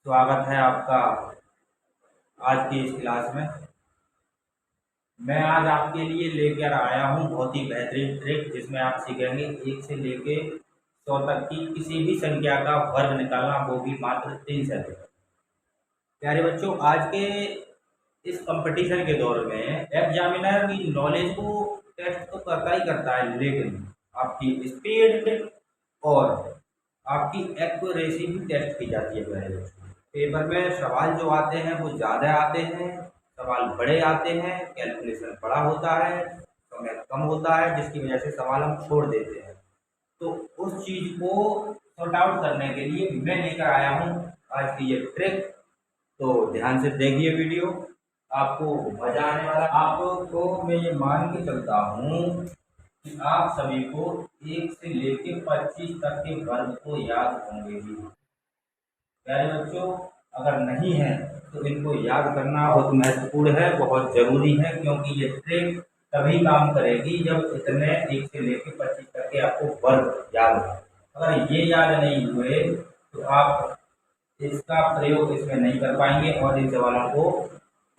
स्वागत है आपका आज की इस क्लास में। मैं आज आपके लिए लेकर आया हूँ बहुत ही बेहतरीन ट्रिक जिसमें आप सीखेंगे 1 से लेके 100 तक की किसी भी संख्या का वर्ग निकालना, वो भी मात्र 3 सेकंड। प्यारे बच्चों, आज के इस कंपटीशन के दौर में एग्जामिनर की नॉलेज को टेस्ट तो करता ही करता है, लेकिन आपकी स्पीड और आपकी एक्यूरेसी भी टेस्ट की जाती है। प्यारे बच्चों, पेपर में सवाल जो आते हैं वो ज़्यादा आते हैं, सवाल बड़े आते हैं, कैलकुलेशन बड़ा होता है, समय कम होता है, जिसकी वजह से सवाल हम छोड़ देते हैं। तो उस चीज़ को सॉर्ट आउट करने के लिए मैं लेकर आया हूँ आज की ये ट्रिक। तो ध्यान से देखिए वीडियो, आपको मजा आने वाला। आपको मैं ये मान के चलता हूँ कि आप सभी को 1 से लेकर 25 तक के वर्ग को याद होंगे भी। प्यारे बच्चों, अगर नहीं है तो इनको याद करना बहुत महत्वपूर्ण है, बहुत ज़रूरी है, क्योंकि ये ट्रिक तभी काम करेगी जब इतने 1 से लेकर 25 तक के आपको वर्ग याद हो। अगर ये याद नहीं हुए तो आप इसका प्रयोग इसमें नहीं कर पाएंगे और इन सवालों को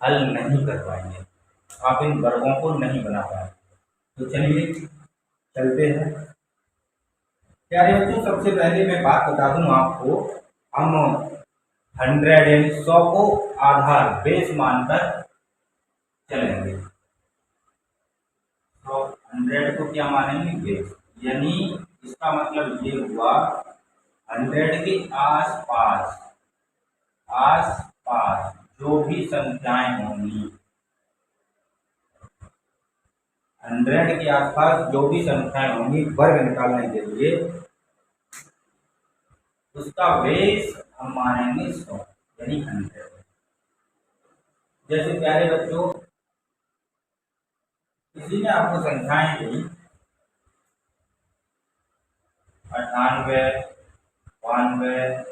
हल नहीं कर पाएंगे, आप इन वर्गों को नहीं बना पाएंगे। तो चलिए चलते हैं। प्यारे बच्चों, सबसे पहले मैं बात बता दूं आपको, हम 100 यानी 100 को आधार बेस मानकर चलेंगे। तो 100 को क्या मानेंगे? बेस। यानी इसका मतलब ये हुआ 100 के आसपास आसपास जो भी संख्याएं होंगी, 100 के आसपास जो भी संख्याएं होंगी वर्ग निकालने के लिए उसका बेस हम मानेंगे 100 यानी 100। जैसे प्यारे बच्चों, किसी ने आपको संख्याएं दी 98, 92,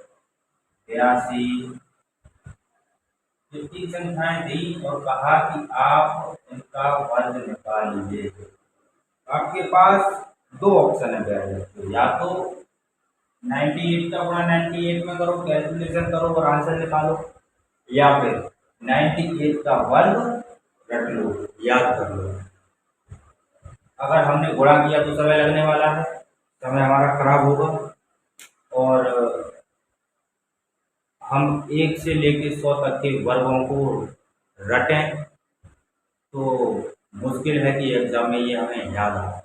82, जितनी संख्याएं दी और कहा कि आप इनका वर्ग निकाल लीजिए। आपके पास दो ऑप्शन है प्यारे बच्चों, या तो 98 का गुणा 98 में करो, कैलकुलेशन करो और आंसर निकालो, या फिर 98 का वर्ग रट लो, याद कर लो। अगर हमने गुणा किया तो समय लगने वाला है, समय हमारा खराब होगा, और हम 1 से लेकर 100 तक के वर्गों को रटें तो मुश्किल है कि एग्जाम में ये हमें याद आए।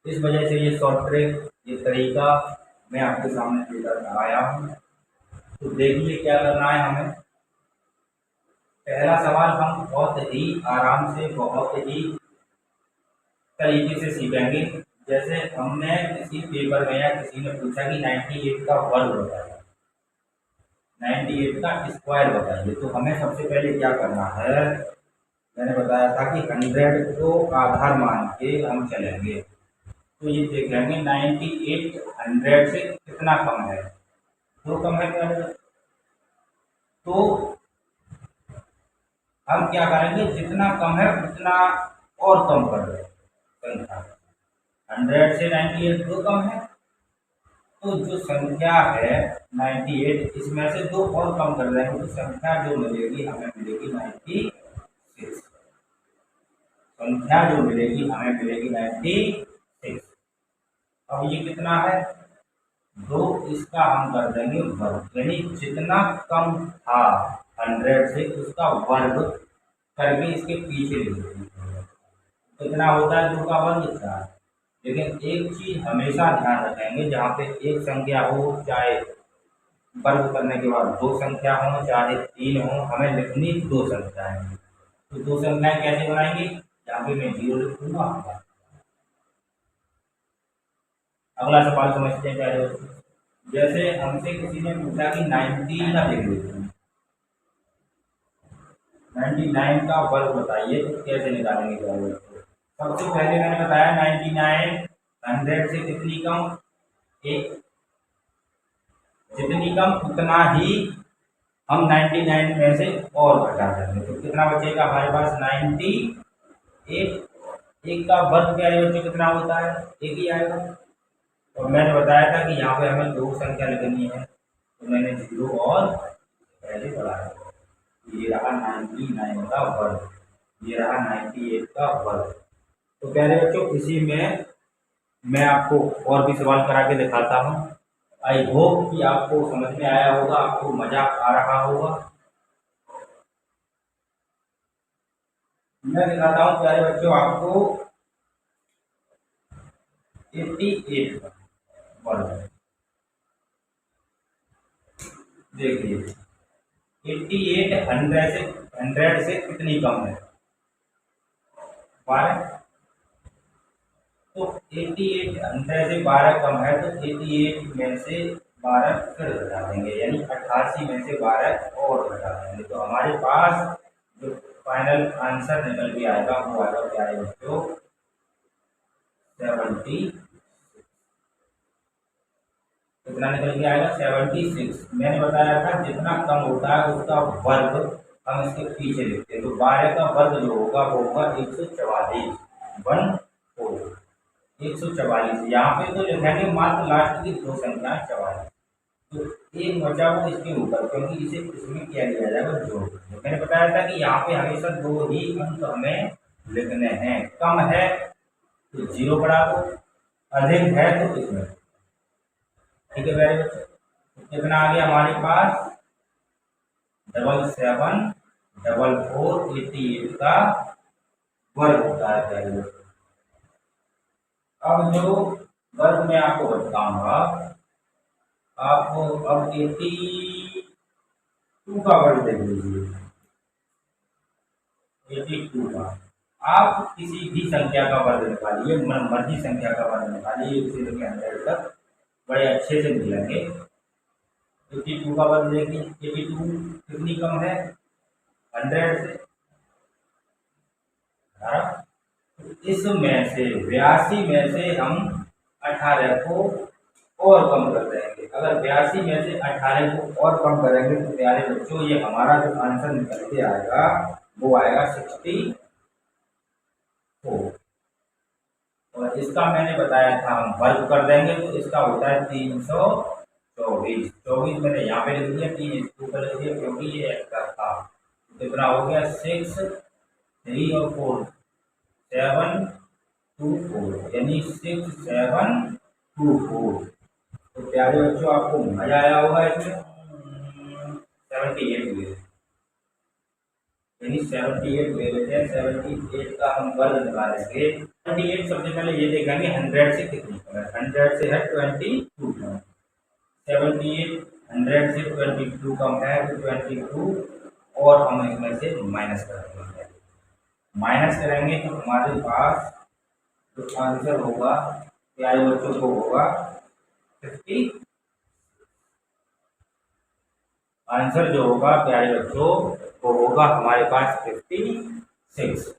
इस वजह से ये शॉर्ट ट्रिक, ये तरीका मैं आपके सामने लेकर आया हूँ। तो देखिए क्या करना है हमें। पहला सवाल हम बहुत ही आराम से, बहुत ही तरीके से सीखेंगे। जैसे हमने किसी पेपर में या किसी ने पूछा कि 98 का वर्ग बताइए, 98 का स्क्वायर बताइए, तो हमें सबसे पहले क्या करना है, मैंने बताया था कि 100 को आधार मान के हम चलेंगे। तो ये देखेंगे 98 100 से कितना कम है, तो कम है क्या? तो हम क्या करेंगे, जितना कम है उतना और कम कर दें संख्या। 100 से 98 दो कम है, तो जो संख्या है 98, इसमें से दो और कम कर देंगे तो संख्या जो मिलेगी हमें मिलेगी 96। संख्या जो मिलेगी हमें मिलेगी 96। अब ये कितना है? 2, इसका हम कर देंगे वर्ग, यानी जितना कम था 100 से उसका वर्ग करके इसके पीछे लिख देंगे। कितना होता है 2 का वर्ग? इतना। लेकिन एक चीज हमेशा ध्यान रखेंगे, जहाँ पे एक संख्या हो, चाहे वर्ग करने के बाद 2 संख्या हो, चाहे 3 हो, हमें लिखनी 2 संख्याएं। तो 2 संख्याएं कैसे बनाएंगे? यहाँ पे मैं 0 लिख दूंगा। अगला सवाल समझते हैं प्यारे बच्चों। जैसे हमसे किसी ने पूछा कि 90 का लिख लीजिए, 99 का वर्ग बताइए, तो कैसे निकालेंगे प्यारे बच्चों? सबसे पहले मैंने बताया 99 100 से कितनी कम? 1। जितनी कम उतना ही हम 99 में से और घटा देंगे, तो कितना बचेगा हमारे पास? 98। 1 का वर्ग प्यारे बच्चों कितना होता है? 1 ही आएगा। और मैंने बताया था कि यहाँ पे हमें 2 संख्या लिखनी है, तो मैंने 0 और पहले पढ़ा है। ये रहा 99 का वर्ग, ये रहा 98 का वर्ग। तो प्यारे बच्चों, इसी में मैं आपको और भी सवाल करा के दिखाता हूँ। आई होप कि आपको समझ में आया होगा, आपको मजा आ रहा होगा। मैं दिखाता हूँ प्यारे बच्चों आपको 88 का वर्ग। देखिए 88 100 से कितनी कम है? 12। तो 88 100 से 12 कम है, तो 88 में से 12 फिर घटा देंगे, यानी 88 में से 12 और घटा देंगे। तो हमारे पास जो फाइनल आंसर निकल के आएगा वो आएगा प्यारे बच्चों 70। कितना निकल के आएगा? 76। मैंने बताया था जितना कम होता है उसका वर्ग हम इसके पीछे लिखते हैं। तो 12 का वर्ग जो होगा वो होगा 144, 144। यहाँ पे तो लिखेंगे मात्र लास्ट की दो संख्या 44, तो एक बचा वो इसके ऊपर, क्योंकि इसे इसमें क्या लिया जाएगा? जोड़। तो मैंने बताया था कि यहाँ पे हमेशा दो ही अंक हमें लिखने हैं। कम है तो 0 बढ़ा दो, अधिक है तो इसमें। ठीक है मेरे बच्चे, कितना आ गया हमारे पास? 774488 का वर्ग होता है पहले। अब जो वर्ग मैं आपको बताऊंगा, आपको अब 82 का वर्ग देख लीजिए। 82 का आप किसी भी संख्या का वर्ग निकालिए, मर्जी संख्या का वर्ग निकालिए, 1 से लेकर 100 तक बड़े अच्छे से मिलेंगे। 82 का वर्ग देखिए, 82 कितनी कम है? 100 से। इसमें से 82 में से हम 18 को और कम कर देंगे। अगर 82 में से 18 को और कम करेंगे तो प्यारे बच्चों ये हमारा जो आंसर निकल के आएगा वो आएगा 64। और इसका मैंने बताया था हम वर्ग कर देंगे तो इसका होता है 324। 24 मैंने यहाँ पे लिख दिया, 3 इसके ऊपर लिख दिया क्योंकि ये एक्स्ट्रा था। कितना हो गया? 6, 3 और 4 724, यानी 6724। तो प्यारे बच्चों आपको मजा आया होगा इसमें। 78 हुए, यानी 78 ले लेते हैं। 78 का हम वर्ग निकालेंगे। 78 सबसे पहले ये देखेंगे 100 से कितनी कम है। 100 से है 22 कम। 78 100 से 22 कम है तो 22 और हम इसमें से माइनस कर देंगे। माइनस करेंगे तो हमारे पास जो आंसर होगा प्यारे बच्चों को होगा 50। आंसर जो होगा प्यारे बच्चों वो होगा हमारे पास 56।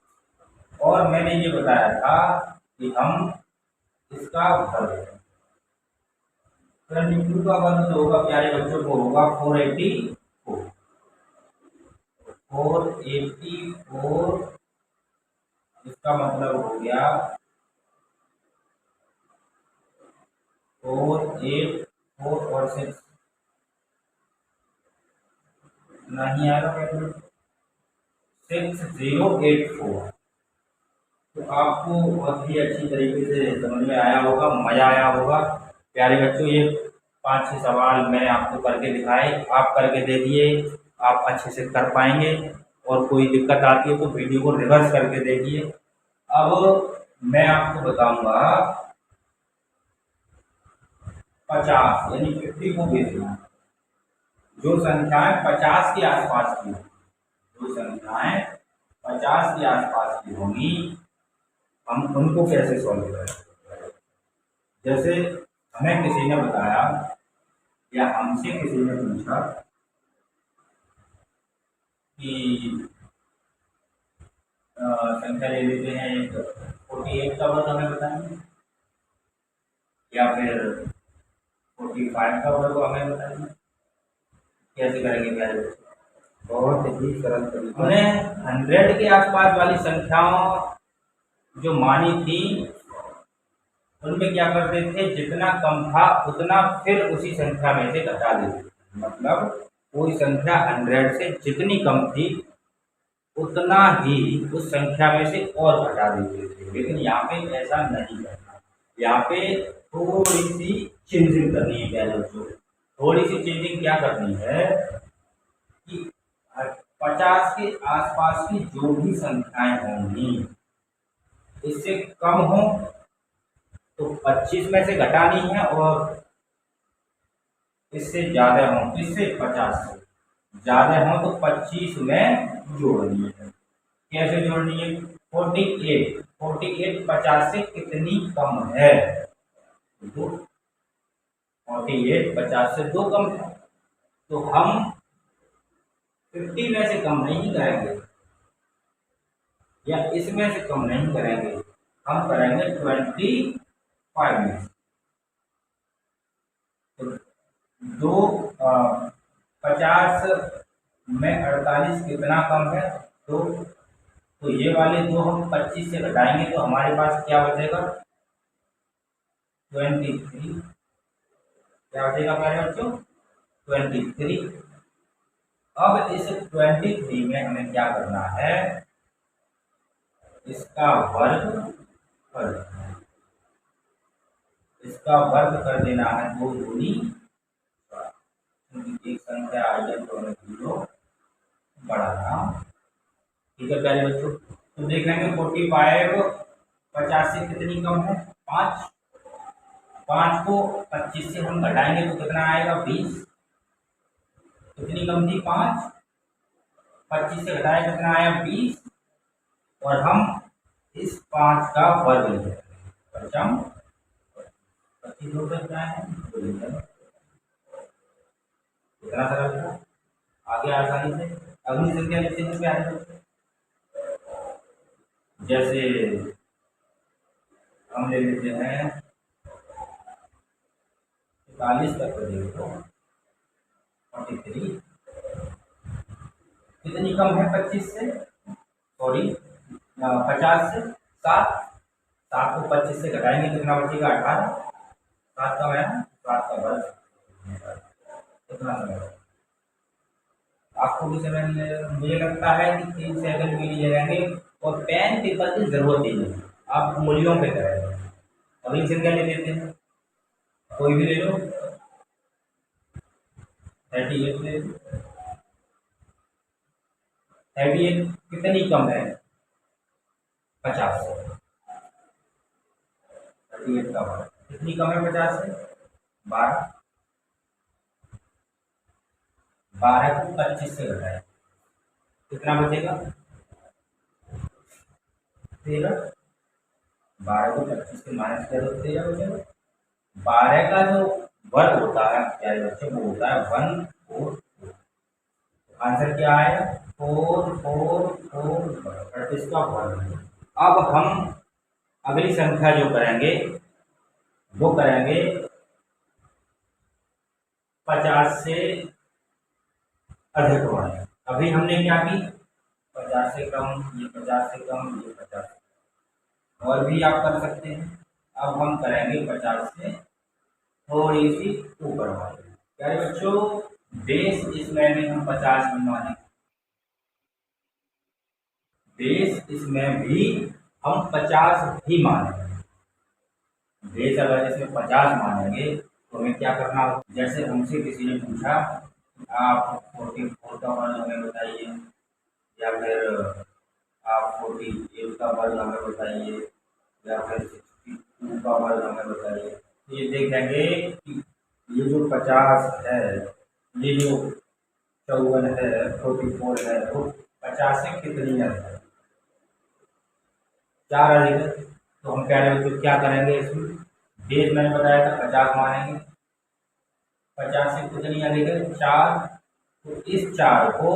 और मैंने ये बताया था कि हम इसका वर्ग 22 का वर्ग जो होगा प्यारे बच्चों को होगा 484। 484 इसका मतलब हो गया 484 और 6 नहीं आ रहा है, 6084। तो आपको बहुत ही अच्छी तरीके से समझ में आया होगा, मज़ा आया होगा। प्यारे बच्चों ये 5-6 सवाल मैंने आपको करके दिखाए, आप करके देखिए, आप अच्छे से कर पाएंगे। और कोई दिक्कत आती है तो वीडियो को रिवर्स करके देखिए। अब मैं आपको बताऊंगा 50 यानी 50 को भेजना। जो संख्याएं 50 के आसपास की, जो संख्याएं 50 के आसपास की होंगी हम उनको कैसे सॉल्व करें? जैसे हमें किसी ने बताया या हमसे किसी ने पूछा कि संख्या ले लेते हैं 48 का वर्ग हमें बताएंगे या फिर 45 का वर्ग हमें बताएंगे, कैसे करेंगे प्यारे बच्चे? बहुत ही सरल तरीका। हमने 100 के आसपास वाली संख्याओं जो मानी थी उनमें क्या करते थे, जितना कम था उतना फिर उसी संख्या में से घटा देते थे। मतलब कोई संख्या 100 से जितनी कम थी उतना ही उस संख्या में से और घटा देते थे, लेकिन यहाँ पे ऐसा नहीं करना। यहाँ पे थोड़ी सी चेंजिंग करनी है प्यारे बच्चों। थोड़ी सी चेंजिंग क्या करनी है कि 50 के आसपास की जो भी संख्याएं होंगी इससे कम हो तो 25 में से घटानी है, और इससे ज्यादा हो, इससे 50 से ज्यादा हो तो 25 में जोड़नी है। कैसे जोड़नी है? 48 50 से कितनी कम है? 48 50 से 2 कम है, तो हम 50 में से कम नहीं करेंगे या इसमें से कम नहीं करेंगे, हम करेंगे 25 में से। तो 50 में 48 कितना कम है? तो ये वाले दो हम 25 से घटाएंगे तो हमारे पास क्या बचेगा? 23। क्या बचेगा प्यारे बच्चों? 23। अब इस 23 में हमें क्या करना है? इसका वर्ग कर देना है। इसका वर्ग कर देना है 2 दूनी 4, क्योंकि एक संख्या आई है तो हमें 0 बढ़ाना। ठीक है प्यारे बच्चों, तो देख लेंगे 45 50 से कितनी कम है? 5। 5 को 25 से हम घटाएंगे तो कितना आएगा? 20। कितनी कम थी? 5। 25 से घटाया कितना आया? 20। और हम इस 5 का वर्ग ले लेंगे। 25 हो सकता है कितना सरल था। आगे आसानी से अगली संख्या लिखते हैं प्यारे बच्चों। जैसे हम ले लेते हैं 41 तक को देखो 43। कितनी कम है 25 से? सॉरी 50 से? 7। 7 को 25 से घटाएंगे कितना बचेगा? 18। 7 कम है ना, 7 का वर्ग कितना समय? आपको भी समय मुझे लगता है कि 3 सेकंड के लिए रहेंगे और पेन पेपर की जरूरत ही नहीं, आप मूल्यों पे करेंगे। अगली संख्या ले लेते हैं, कोई भी ले लो। 38 ले लो। 38 कितनी कम है 50 से? 38 का वर्ग कितनी कम है 50 से? 12। 12 को 25 से घटाए कितना बचेगा? 13। 12 को 25 से माइनस करो 13 बचेगा। 12 का जो वर्ग होता है प्यारे बच्चे वो होता है 144। आंसर क्या आएगा? 444 38 का वर्ग। अब हम अगली संख्या जो करेंगे वो करेंगे 50 से अधिक वाले। अभी हमने क्या की? 50 से कम, ये 50 से कम, ये 50 से, और भी आप कर सकते हैं। अब हम करेंगे 50 से थोड़ी सी ऊपर वाले। प्यारे बच्चों बेस इसमें भी हम 50 में मानेंगे, बेस इसमें भी हम 50 ही मानेंगे। बेस अगर इसमें 50 मानेंगे तो हमें क्या करना होगा? जैसे हमसे किसी ने पूछा आप 44 का वर्ग हमें बताइए, या फिर आप 48 का वर्ग हमें बताइए, या फिर 62 का वर्ग हमें बताइए। तो ये देखेंगे कि ये जो 50 है, ये जो 54 है, 44 है, वो 50 से कितनी है? 4 अधिक है। तो हम कह रहे हैं तो क्या करेंगे? इसमें बेस मैंने बताया था 50 मानेंगे, 50 से कितनी अधिक है? 4। तो इस 4 को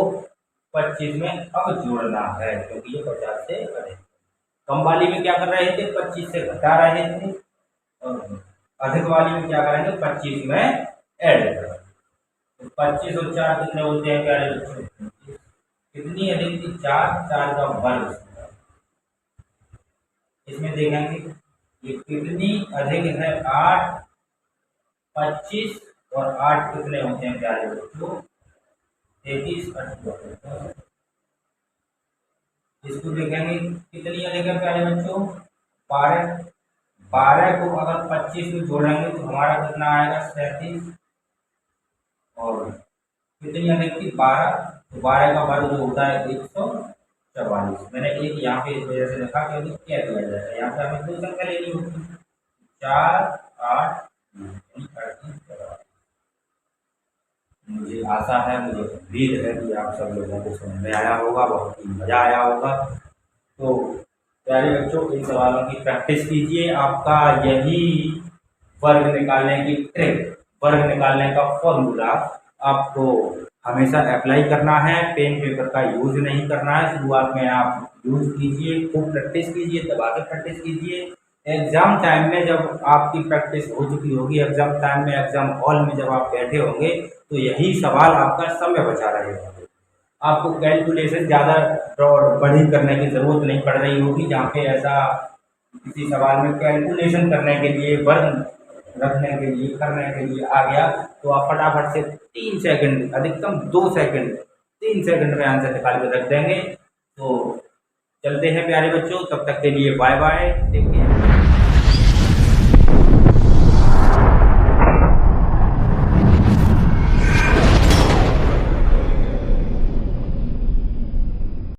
25 में अब जोड़ना है, क्योंकि ये 50 से अधिक। कम वाली में क्या कर रहे थे? 25 से घटा रहे थे, और अधिक वाली में क्या करेंगे? 25 में ऐड करेंगे। तो 25 और 4 कितने होते हैं प्यारे बच्चों? कितनी अधिक थी? 4। 4 का वर्ग। इसमें देखेंगे ये कितनी अधिक है? 8। 25 और 8 कितने होते हैं प्यारे बच्चों? 33 इसको देखेंगे कितनी आएगा प्यारे बच्चों, 12। 12 को अगर 25 में जोड़ेंगे तो हमारा कितना आएगा, 37। और कितनी आएगी, 12। तो 12 का वर्ग जो होता है 144। मैंने एक यहाँ पे इस वजह से लिखा क्योंकि क्या किया जाता है, यहाँ पे हमें दो संख्या लेनी होगी, 4, 8, 38। मुझे आशा है, मुझे उम्मीद है कि आप सब लोगों को समझ में आया होगा, बहुत ही मज़ा आया होगा। तो प्यारे बच्चों, इन सवालों की प्रैक्टिस कीजिए। आपका यही वर्ग निकालने की ट्रिक, वर्ग निकालने का फॉर्मूला आपको हमेशा अप्लाई करना है। पेन पेपर का यूज नहीं करना है। शुरुआत में आप यूज कीजिए, खूब प्रैक्टिस कीजिए, दबा के प्रैक्टिस कीजिए। एग्ज़ाम टाइम में जब आपकी प्रैक्टिस हो चुकी होगी, एग्ज़ाम टाइम में एग्ज़ाम हॉल में जब आप बैठे होंगे, तो यही सवाल आपका समय बचा रहे होंगे। आपको कैलकुलेशन ज़्यादा बड़ी करने की ज़रूरत नहीं पड़ रही होगी। जहाँ पे ऐसा किसी सवाल में कैलकुलेशन करने के लिए, वर्ग रखने के लिए, करने के लिए आ गया, तो आप फटाफट से 3 सेकंड, अधिकतम 2 सेकंड, 3 सेकंड में आंसर निकाल के रख देंगे। तो चलते हैं प्यारे बच्चों, तब तक के लिए बाय बाय, टेक केयर।